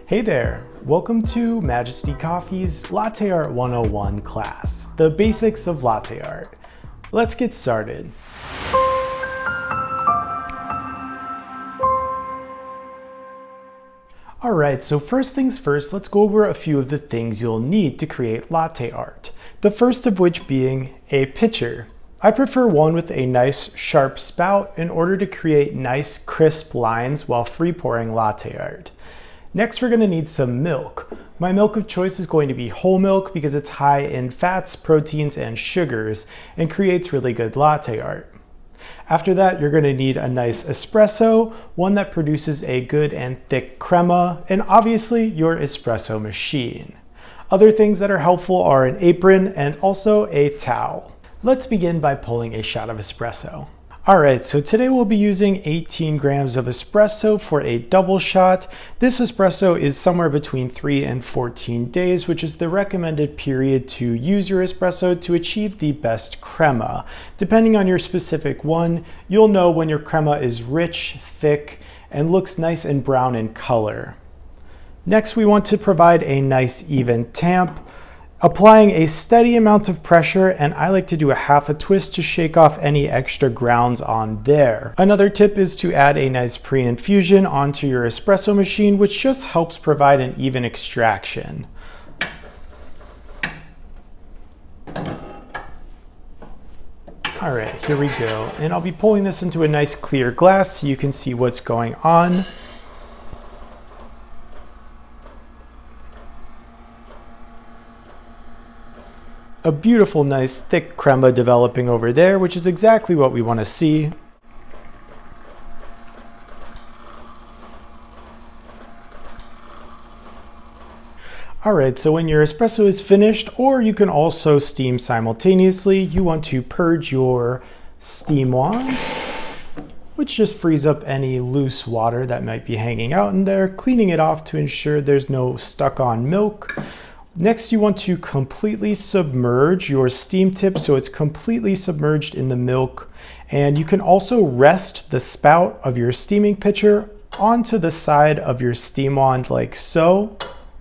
Hey there! Welcome to Majesty Coffee's Latte Art 101 class, the basics of latte art. Let's get started. Alright, so first things first, let's go over a few of the things you'll need to create latte art. The first of which being a pitcher. I prefer one with a nice sharp spout in order to create nice crisp lines while free pouring latte art. Next, we're going to need some milk. My milk of choice is going to be whole milk because it's high in fats, proteins, and sugars and creates really good latte art. After that, you're going to need a nice espresso, one that produces a good and thick crema, and obviously your espresso machine. Other things that are helpful are an apron and also a towel. Let's begin by pulling a shot of espresso. Alright, so today we'll be using 18 grams of espresso for a double shot. This espresso is somewhere between 3 and 14 days, which is the recommended period to use your espresso to achieve the best crema. Depending on your specific one, you'll know when your crema is rich, thick, and looks nice and brown in color. Next, we want to provide a nice even tamp, applying a steady amount of pressure, and I like to do a half a twist to shake off any extra grounds on there. Another tip is to add a nice pre-infusion onto your espresso machine, which just helps provide an even extraction. Alright, here we go. And I'll be pulling this into a nice clear glass so you can see what's going on. A beautiful, nice, thick crema developing over there, which is exactly what we want to see. Alright, so when your espresso is finished, or you can also steam simultaneously, you want to purge your steam wand, which just frees up any loose water that might be hanging out in there, cleaning it off to ensure there's no stuck-on milk. Next, you want to completely submerge your steam tip so it's completely submerged in the milk. And you can also rest the spout of your steaming pitcher onto the side of your steam wand like so,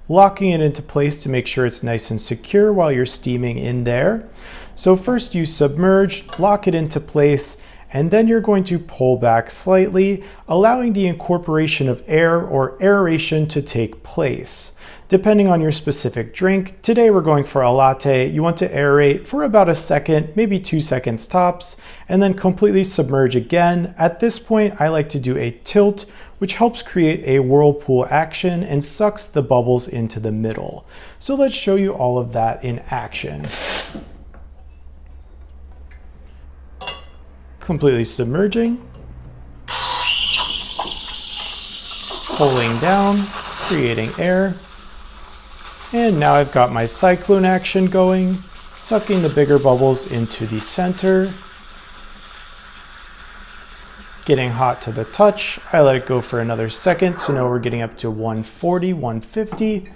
locking it into place to make sure it's nice and secure while you're steaming in there. So first you submerge, lock it into place, and then you're going to pull back slightly, allowing the incorporation of air or aeration to take place. Depending on your specific drink, today we're going for a latte. You want to aerate for about a second, maybe 2 seconds tops, and then completely submerge again. At this point, I like to do a tilt, which helps create a whirlpool action and sucks the bubbles into the middle. So let's show you all of that in action. Completely submerging, pulling down, creating air. And now I've got my cyclone action going, sucking the bigger bubbles into the center. Getting hot to the touch. I let it go for another second, so now we're getting up to 140, 150,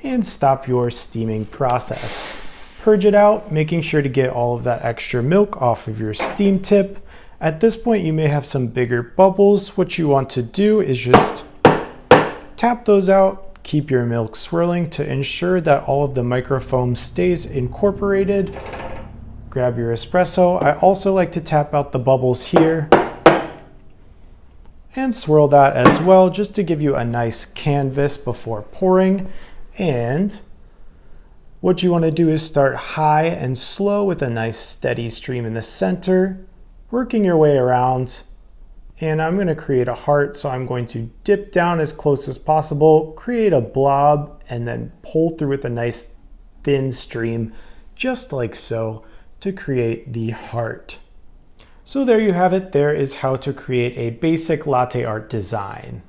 and stop your steaming process. Purge it out, making sure to get all of that extra milk off of your steam tip. At this point, you may have some bigger bubbles. What you want to do is just tap those out. Keep your milk swirling to ensure that all of the microfoam stays incorporated. Grab your espresso. I also like to tap out the bubbles here and swirl that as well, just to give you a nice canvas before pouring. And what you want to do is start high and slow with a nice steady stream in the center, working your way around. And I'm going to create a heart, so I'm going to dip down as close as possible, create a blob, and then pull through with a nice thin stream, just like so, to create the heart. So there you have it. There is how to create a basic latte art design.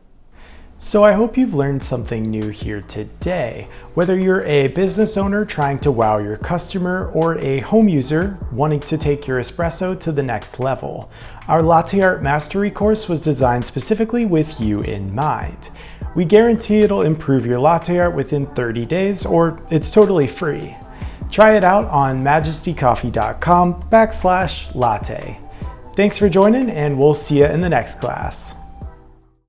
So I hope you've learned something new here today. Whether you're a business owner trying to wow your customer or a home user wanting to take your espresso to the next level, our Latte Art Mastery course was designed specifically with you in mind. We guarantee it'll improve your latte art within 30 days, or it's totally free. Try it out on majestycoffee.com/latte. Thanks for joining, and we'll see you in the next class.